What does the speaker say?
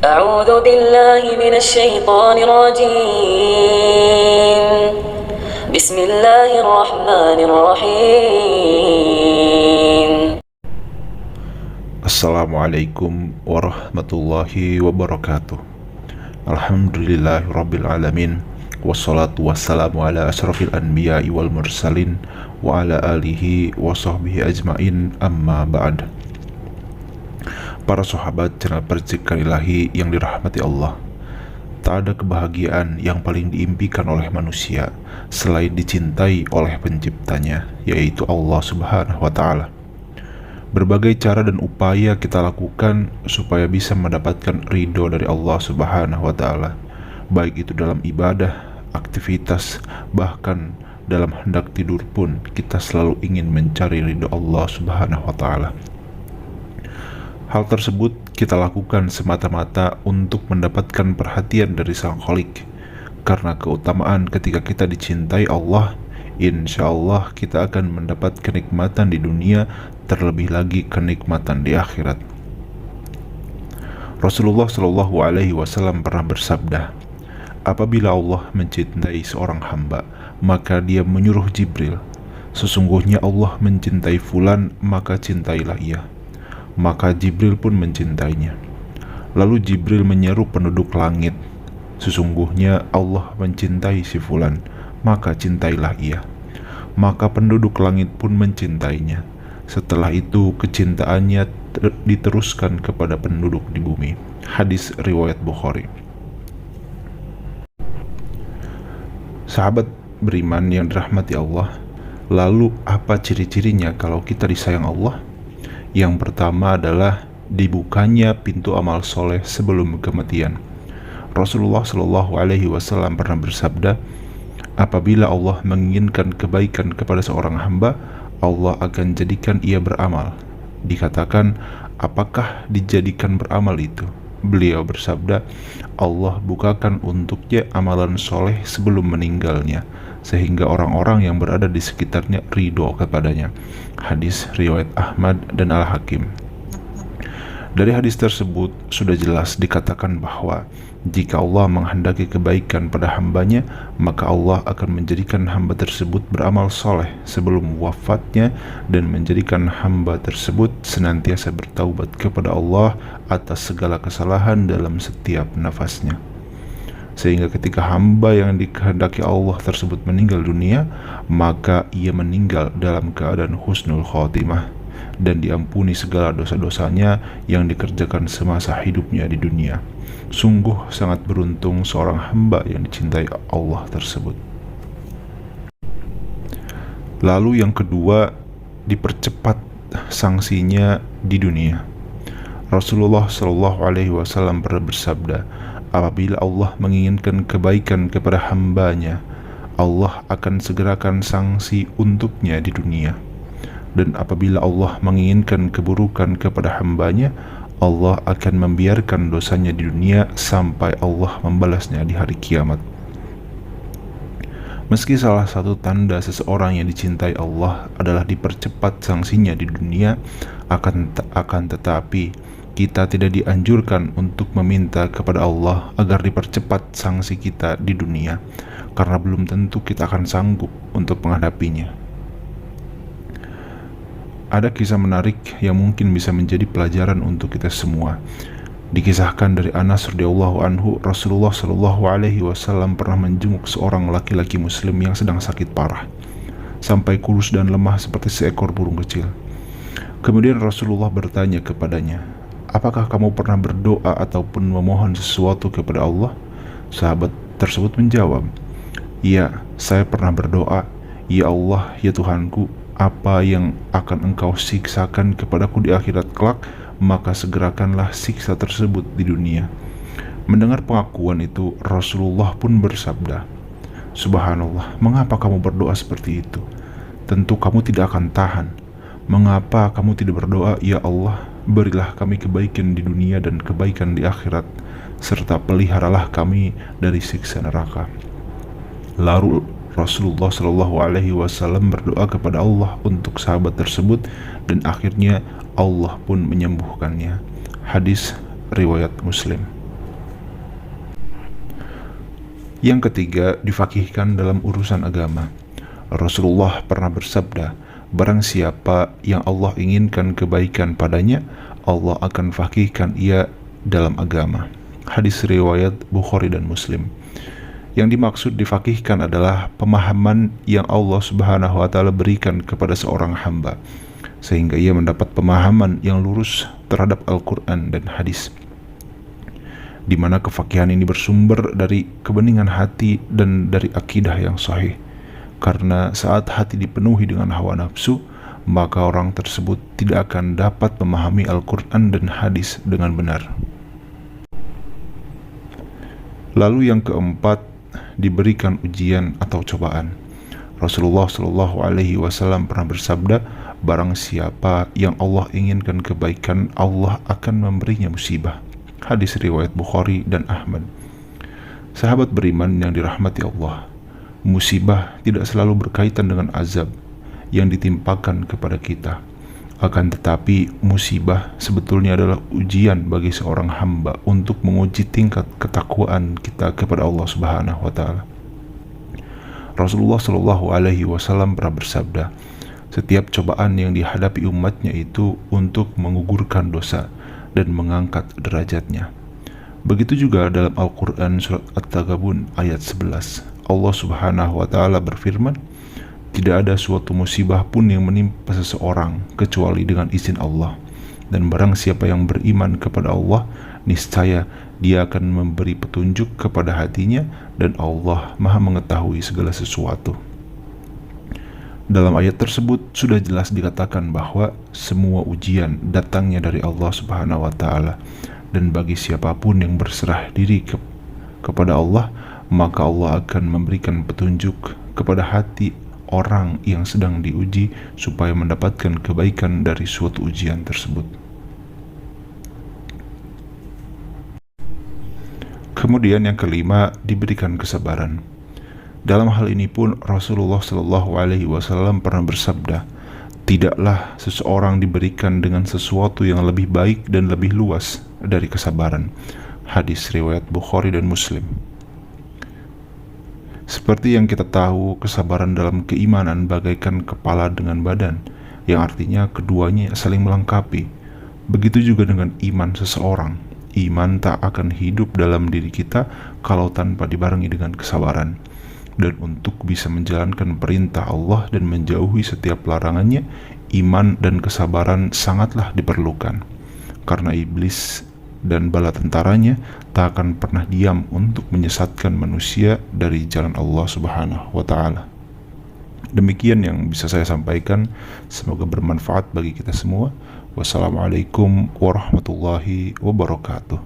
أعوذ بالله من الشيطان الرجيم بسم الله الرحمن الرحيم. Assalamualaikum warahmatullahi wabarakatuh. Alhamdulillahirabbil alamin. Wassalatu wassalamu ala asyrafil anbiya'i wal mursalin wa ala alihi wa sahbihi ajmain, amma ba'd. Para sahabat channel Percikan Ilahi yang dirahmati Allah, tak ada kebahagiaan yang paling diimpikan oleh manusia selain dicintai oleh penciptanya, yaitu Allah Subhanahu wa ta'ala. Berbagai cara dan upaya kita lakukan supaya bisa mendapatkan ridho dari Allah Subhanahu wa ta'ala, baik itu dalam ibadah, aktivitas, bahkan dalam hendak tidur pun kita selalu ingin mencari ridho Allah Subhanahu wa ta'ala. Hal tersebut kita lakukan semata-mata untuk mendapatkan perhatian dari Sang Khalik, karena keutamaan ketika kita dicintai Allah, insya Allah kita akan mendapat kenikmatan di dunia, terlebih lagi kenikmatan di akhirat. Rasulullah Shallallahu Alaihi Wasallam pernah bersabda, apabila Allah mencintai seorang hamba, maka dia menyuruh Jibril, sesungguhnya Allah mencintai fulan, maka cintailah ia. Maka Jibril pun mencintainya. Lalu Jibril menyeru penduduk langit, sesungguhnya Allah mencintai si fulan, maka cintailah ia. Maka penduduk langit pun mencintainya. Setelah itu kecintaannya diteruskan kepada penduduk di bumi. Hadis riwayat Bukhari. Sahabat beriman yang dirahmati Allah, lalu apa ciri-cirinya kalau kita disayang Allah? Yang pertama adalah dibukanya pintu amal soleh sebelum kematian. Rasulullah Shallallahu Alaihi Wasallam pernah bersabda, apabila Allah menginginkan kebaikan kepada seorang hamba, Allah akan jadikan ia beramal. Dikatakan, apakah dijadikan beramal itu? Beliau bersabda, Allah bukakan untuknya amalan soleh sebelum meninggalnya, sehingga orang-orang yang berada di sekitarnya ridho kepadanya. Hadis riwayat Ahmad dan Al-Hakim. Dari hadis tersebut sudah jelas dikatakan bahwa jika Allah menghendaki kebaikan pada hambanya, maka Allah akan menjadikan hamba tersebut beramal soleh sebelum wafatnya dan menjadikan hamba tersebut senantiasa bertaubat kepada Allah atas segala kesalahan dalam setiap nafasnya. Sehingga ketika hamba yang dikehendaki Allah tersebut meninggal dunia, maka ia meninggal dalam keadaan husnul khotimah dan diampuni segala dosa-dosanya yang dikerjakan semasa hidupnya di dunia. Sungguh sangat beruntung seorang hamba yang dicintai Allah tersebut. Lalu yang kedua, dipercepat sanksinya di dunia. Rasulullah Shallallahu Alaihi Wasallam pernah bersabda, apabila Allah menginginkan kebaikan kepada hambanya, Allah akan segerakan sanksi untuknya di dunia. Dan apabila Allah menginginkan keburukan kepada hambanya, Allah akan membiarkan dosanya di dunia sampai Allah membalasnya di hari kiamat. Meski salah satu tanda seseorang yang dicintai Allah adalah dipercepat sanksinya di dunia, akan tetapi kita tidak dianjurkan untuk meminta kepada Allah agar dipercepat sanksi kita di dunia, karena belum tentu kita akan sanggup untuk menghadapinya. Ada kisah menarik yang mungkin bisa menjadi pelajaran untuk kita semua. Dikisahkan dari Anas radhiyallahu anhu, Rasulullah Shallallahu Alaihi Wasallam pernah menjenguk seorang laki-laki Muslim yang sedang sakit parah, sampai kurus dan lemah seperti seekor burung kecil. Kemudian Rasulullah bertanya kepadanya, apakah kamu pernah berdoa ataupun memohon sesuatu kepada Allah? Sahabat tersebut menjawab, ya, saya pernah berdoa, ya Allah, ya Tuhanku, apa yang akan engkau siksakan kepadaku di akhirat kelak, maka segerakanlah siksa tersebut di dunia. Mendengar pengakuan itu, Rasulullah pun bersabda, subhanallah, mengapa kamu berdoa seperti itu? Tentu kamu tidak akan tahan. Mengapa kamu tidak berdoa, ya Allah, berilah kami kebaikan di dunia dan kebaikan di akhirat, serta peliharalah kami dari siksa neraka. Lalu Rasulullah Shallallahu Alaihi Wasallam berdoa kepada Allah untuk sahabat tersebut, dan akhirnya Allah pun menyembuhkannya. Hadis riwayat Muslim. Yang ketiga, difakihkan dalam urusan agama. Rasulullah pernah bersabda, barang siapa yang Allah inginkan kebaikan padanya, Allah akan fakihkan ia dalam agama. Hadis riwayat Bukhari dan Muslim. Yang dimaksud difakihkan adalah pemahaman yang Allah Subhanahu wa taala berikan kepada seorang hamba, sehingga ia mendapat pemahaman yang lurus terhadap Al-Quran dan hadis, di mana kefakihan ini bersumber dari kebeningan hati dan dari akidah yang sahih. Karena saat hati dipenuhi dengan hawa nafsu, maka orang tersebut tidak akan dapat memahami Al-Quran dan hadis dengan benar. Lalu yang keempat, diberikan ujian atau cobaan. Rasulullah Shallallahu Alaihi Wasallam pernah bersabda, barang siapa yang Allah inginkan kebaikan, Allah akan memberinya musibah. Hadis riwayat Bukhari dan Ahmad. Sahabat beriman yang dirahmati Allah, musibah tidak selalu berkaitan dengan azab yang ditimpakan kepada kita. Akan tetapi musibah sebetulnya adalah ujian bagi seorang hamba untuk menguji tingkat ketakwaan kita kepada Allah Subhanahu wa taala. Rasulullah Shallallahu Alaihi Wasallam pernah bersabda, setiap cobaan yang dihadapi umatnya itu untuk menggugurkan dosa dan mengangkat derajatnya. Begitu juga dalam Al-Quran surat At-Taghabun ayat 11. Allah Subhanahu wa taala berfirman, tidak ada suatu musibah pun yang menimpa seseorang kecuali dengan izin Allah. Dan barang siapa yang beriman kepada Allah, niscaya dia akan memberi petunjuk kepada hatinya, dan Allah Maha mengetahui segala sesuatu. Dalam ayat tersebut sudah jelas dikatakan bahwa semua ujian datangnya dari Allah Subhanahu wa taala, dan bagi siapapun yang berserah diri kepada Allah, maka Allah akan memberikan petunjuk kepada hati orang yang sedang diuji supaya mendapatkan kebaikan dari suatu ujian tersebut. Kemudian yang kelima, diberikan kesabaran. Dalam hal ini pun Rasulullah Shallallahu Alaihi Wasallam pernah bersabda, tidaklah seseorang diberikan dengan sesuatu yang lebih baik dan lebih luas dari kesabaran. Hadis riwayat Bukhari dan Muslim. Seperti yang kita tahu, kesabaran dalam keimanan bagaikan kepala dengan badan, yang artinya keduanya saling melengkapi. Begitu juga dengan iman seseorang. Iman tak akan hidup dalam diri kita kalau tanpa dibarengi dengan kesabaran. Dan untuk bisa menjalankan perintah Allah dan menjauhi setiap larangannya, iman dan kesabaran sangatlah diperlukan. Karena iblis dan bala tentaranya tak akan pernah diam untuk menyesatkan manusia dari jalan Allah Subhanahu wa taala. Demikian yang bisa saya sampaikan, semoga bermanfaat bagi kita semua. Wassalamualaikum warahmatullahi wabarakatuh.